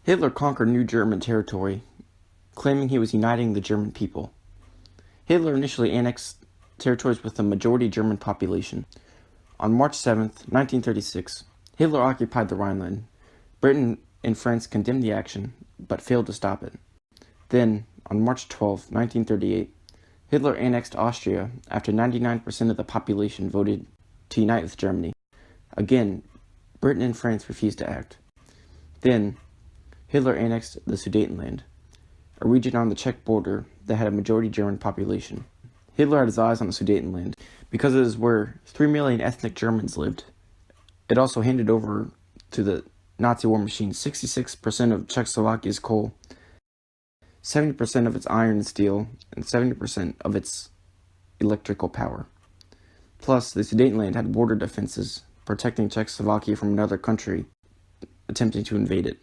Hitler conquered new German territory, claiming he was uniting the German people. Hitler initially annexed territories with a majority German population. On March 7, 1936, Hitler occupied the Rhineland. Britain and France condemned the action, but failed to stop it. Then, on March 12, 1938, Hitler annexed Austria after 99% of the population voted to unite with Germany. Again, Britain and France refused to act. Then, Hitler annexed the Sudetenland, a region on the Czech border that had a majority German population. Hitler had his eyes on the Sudetenland because it is where 3 million ethnic Germans lived. It also handed over to the Nazi war machine 66% of Czechoslovakia's coal, 70% of its iron and steel, and 70% of its electrical power. Plus, the Sudetenland had border defenses protecting Czechoslovakia from another country attempting to invade it.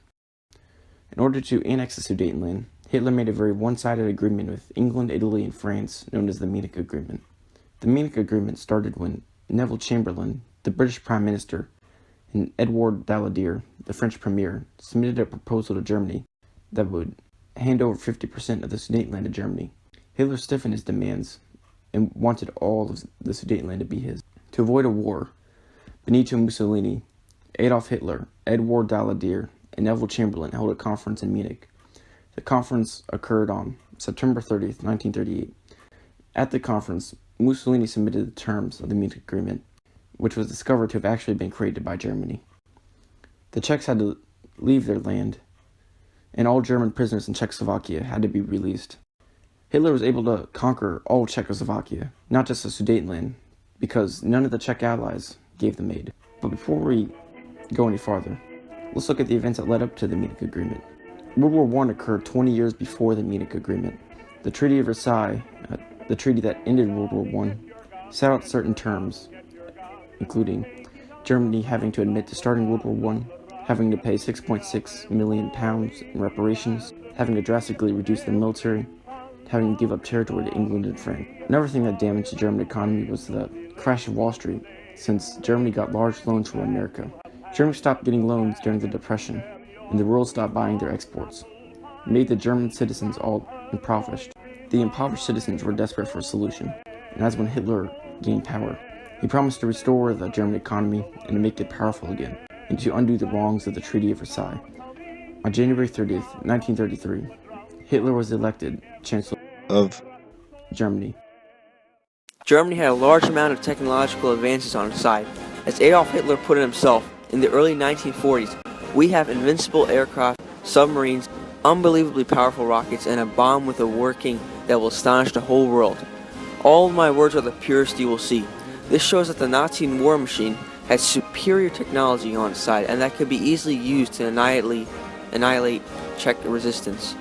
In order to annex the Sudetenland, Hitler made a very one-sided agreement with England, Italy, and France known as the Munich Agreement. The Munich Agreement started when Neville Chamberlain, the British Prime Minister, and Edouard Daladier, the French Premier, submitted a proposal to Germany that would hand over 50% of the Sudetenland to Germany. Hitler stiffened his demands and wanted all of the Sudetenland to be his. To avoid a war, Benito Mussolini, Adolf Hitler, Edouard Daladier, and Neville Chamberlain held a conference in Munich. The conference occurred on September 30th, 1938. At the conference, Mussolini submitted the terms of the Munich Agreement, which was discovered to have actually been created by Germany. The Czechs had to leave their land, and all German prisoners in Czechoslovakia had to be released. Hitler was able to conquer all Czechoslovakia, not just the Sudetenland, because none of the Czech allies gave them aid. But before we go any farther, let's look at the events that led up to the Munich Agreement. World War I occurred 20 years before the Munich Agreement. The Treaty of Versailles, the treaty that ended World War I, set out certain terms, including Germany having to admit to starting World War I, having to pay £6.6 million in reparations, having to drastically reduce their military, having to give up territory to England and France. Another thing that damaged the German economy was the crash of Wall Street, since Germany got large loans from America. Germany stopped getting loans during the Depression, and the world stopped buying their exports. It made the German citizens all impoverished. The impoverished citizens were desperate for a solution, and that's when Hitler gained power. He promised to restore the German economy and to make it powerful again, and to undo the wrongs of the Treaty of Versailles. On January 30th, 1933, Hitler was elected Chancellor of Germany. Germany had a large amount of technological advances on its side. As Adolf Hitler put it himself, in the early 1940s, we have invincible aircraft, submarines, unbelievably powerful rockets, and a bomb with a working that will astonish the whole world. All of my words are the purest you will see. This shows that the Nazi war machine had superior technology on its side, and that could be easily used to annihilate Czech resistance.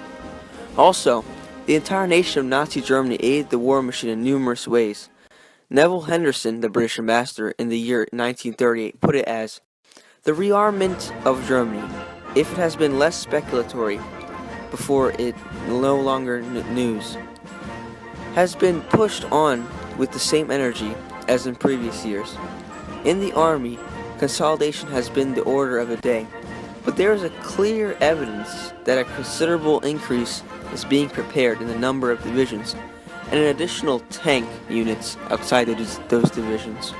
Also, the entire nation of Nazi Germany aided the war machine in numerous ways. Neville Henderson, the British ambassador in the year 1938, put it as, "The rearmament of Germany, if it has been less speculatory before it no longer news, has been pushed on with the same energy as in previous years. In the army, consolidation has been the order of the day, but there is a clear evidence that a considerable increase is being prepared in the number of divisions, and an additional tank units outside those divisions.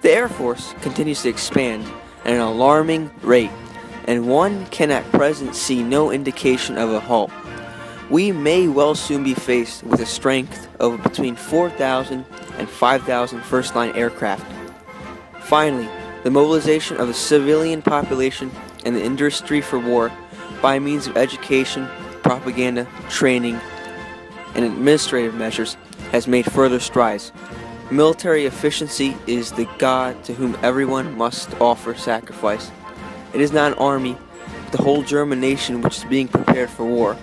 The Air Force continues to expand at an alarming rate, and one can at present see no indication of a halt. We may well soon be faced with a strength of between 4,000 and 5,000 first-line aircraft. Finally, the mobilization of the civilian population and the industry for war by means of education, propaganda, training, and administrative measures has made further strides. Military efficiency is the god to whom everyone must offer sacrifice. It is not an army, but the whole German nation which is being prepared for war.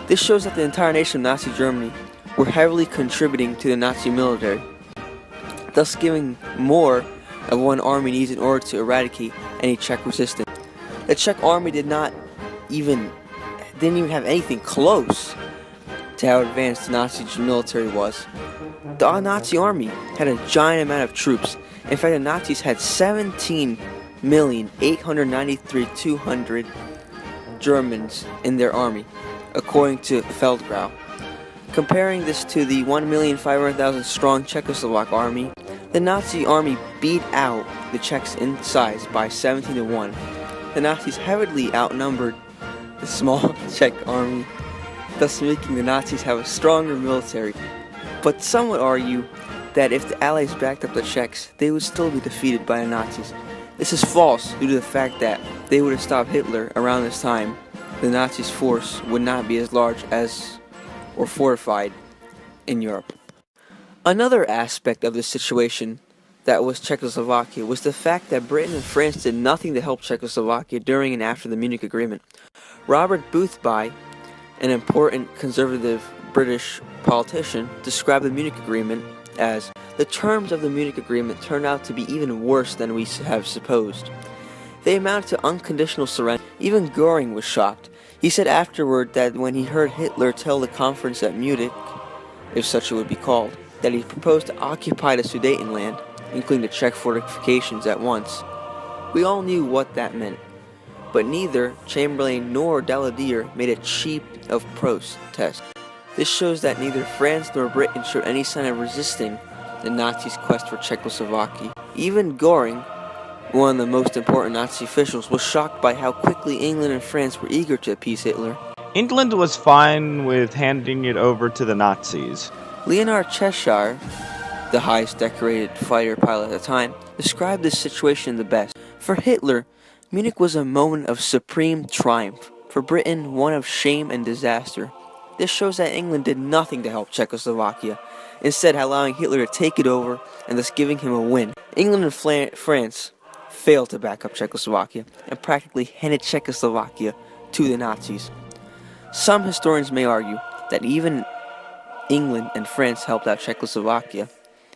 This shows that the entire nation of Nazi Germany were heavily contributing to the Nazi military, thus giving more of one army needs in order to eradicate any Czech resistance. The Czech army didn't even have anything close to how advanced the Nazi military was. The Nazi army had a giant amount of troops. In fact, the Nazis had 17,893,200 Germans in their army, according to Feldgrau. Comparing this to the 1,500,000 strong Czechoslovak army, the Nazi army beat out the Czechs in size by 17-1. The Nazis heavily outnumbered the small Czech army, thus making the Nazis have a stronger military. But some would argue that if the Allies backed up the Czechs, they would still be defeated by the Nazis. This is false due to the fact that they would have stopped Hitler around this time. The Nazis' force would not be as large as or fortified in Europe. Another aspect of this situation that was Czechoslovakia was the fact that Britain and France did nothing to help Czechoslovakia during and after the Munich Agreement. Robert Boothby, an important conservative British politician, described the Munich Agreement as, "The terms of the Munich Agreement turned out to be even worse than we have supposed. They amounted to unconditional surrender." Even Goering was shocked. He said afterward that when he heard Hitler tell the conference at Munich, if such it would be called, that he proposed to occupy the Sudetenland, including the Czech fortifications, at once, we all knew what that meant. But neither Chamberlain nor Daladier made a cheap of protest. This shows that neither France nor Britain showed any sign of resisting the Nazis' quest for Czechoslovakia. Even Goering, one of the most important Nazi officials, was shocked by how quickly England and France were eager to appease Hitler. England was fine with handing it over to the Nazis. Leonard Cheshire, the highest decorated fighter pilot at the time, described this situation the best. For Hitler, Munich was a moment of supreme triumph. For Britain, one of shame and disaster. This shows that England did nothing to help Czechoslovakia, instead allowing Hitler to take it over and thus giving him a win. England and France failed to back up Czechoslovakia and practically handed Czechoslovakia to the Nazis. Some historians may argue that even England and France helped out Czechoslovakia.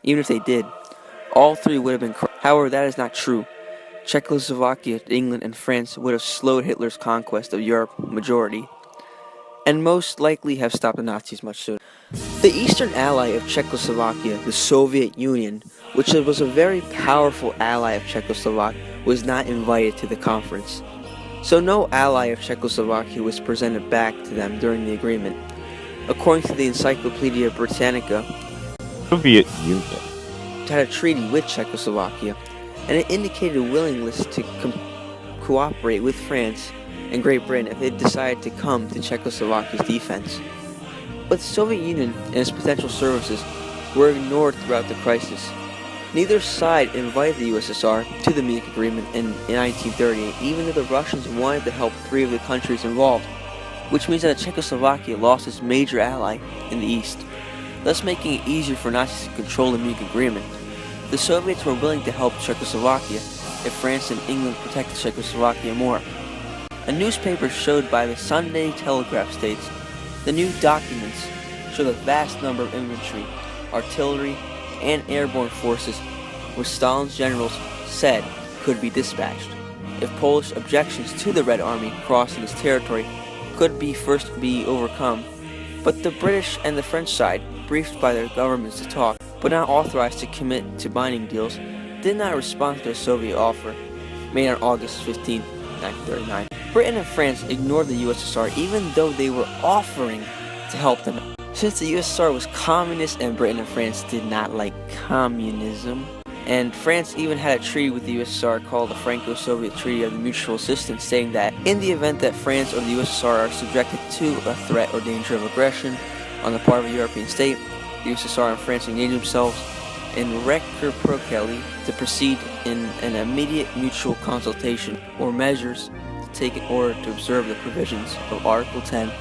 Even if they did, all three would have been crushed. However, that is not true. Czechoslovakia, England, and France would have slowed Hitler's conquest of Europe majority, and most likely have stopped the Nazis much sooner. The eastern ally of Czechoslovakia, the Soviet Union, which was a very powerful ally of Czechoslovakia, was not invited to the conference. So no ally of Czechoslovakia was presented back to them during the agreement. According to the Encyclopedia Britannica, Soviet Union had a treaty with Czechoslovakia, and it indicated a willingness to cooperate with France and Great Britain if they decided to come to Czechoslovakia's defense. But the Soviet Union and its potential services were ignored throughout the crisis. Neither side invited the USSR to the Munich Agreement in 1938, even though the Russians wanted to help three of the countries involved, which means that Czechoslovakia lost its major ally in the East, thus making it easier for Nazis to control the Munich Agreement. The Soviets were willing to help Czechoslovakia if France and England protected Czechoslovakia more. A newspaper showed by the Sunday Telegraph states, the new documents show the vast number of infantry, artillery, and airborne forces which Stalin's generals said could be dispatched if Polish objections to the Red Army crossing its territory could first be overcome. But the British and the French side, briefed by their governments to talk, but not authorized to commit to binding deals, did not respond to the Soviet offer made on August 15, 1939. Britain and France ignored the USSR even though they were offering to help them. Since the USSR was communist and Britain and France did not like communism, and France even had a treaty with the USSR called the Franco-Soviet Treaty of Mutual Assistance, saying that in the event that France or the USSR are subjected to a threat or danger of aggression on the part of a European state, the USSR and France engage themselves in reciprocally to proceed in an immediate mutual consultation or measures to take in order to observe the provisions of Article 10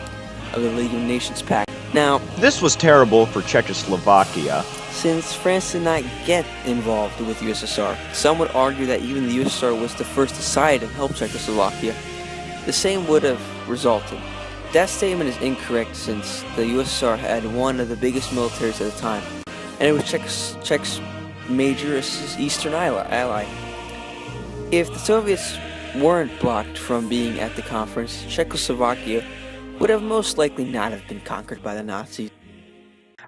of the League of Nations Pact. Now, This was terrible for Czechoslovakia. since France did not get involved with USSR, some would argue that even the USSR was the first to side and help Czechoslovakia. The same would have resulted. That statement is incorrect since the USSR had one of the biggest militaries at the time, and it was Czech's major eastern ally. If the Soviets weren't blocked from being at the conference, Czechoslovakia would have most likely not have been conquered by the Nazis.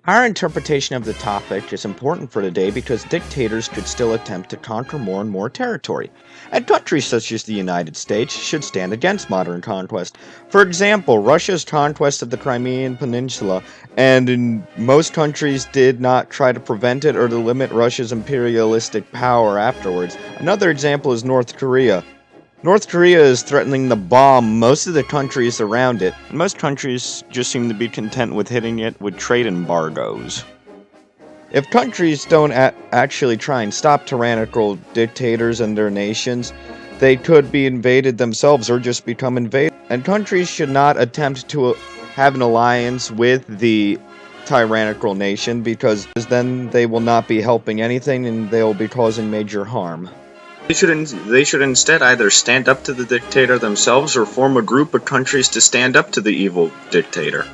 Our interpretation of the topic is important for today because dictators could still attempt to conquer more and more territory, and countries such as the United States should stand against modern conquest. For example, Russia's conquest of the Crimean Peninsula, and in most countries did not try to prevent it or to limit Russia's imperialistic power afterwards. Another example is North Korea. North Korea is threatening to bomb most of the countries around it, and most countries just seem to be content with hitting it with trade embargoes. If countries don't actually try and stop tyrannical dictators and their nations, they could be invaded themselves or just become invaded. And countries should not attempt to have an alliance with the tyrannical nation because then they will not be helping anything and they will be causing major harm. They should instead either stand up to the dictator themselves or form a group of countries to stand up to the evil dictator.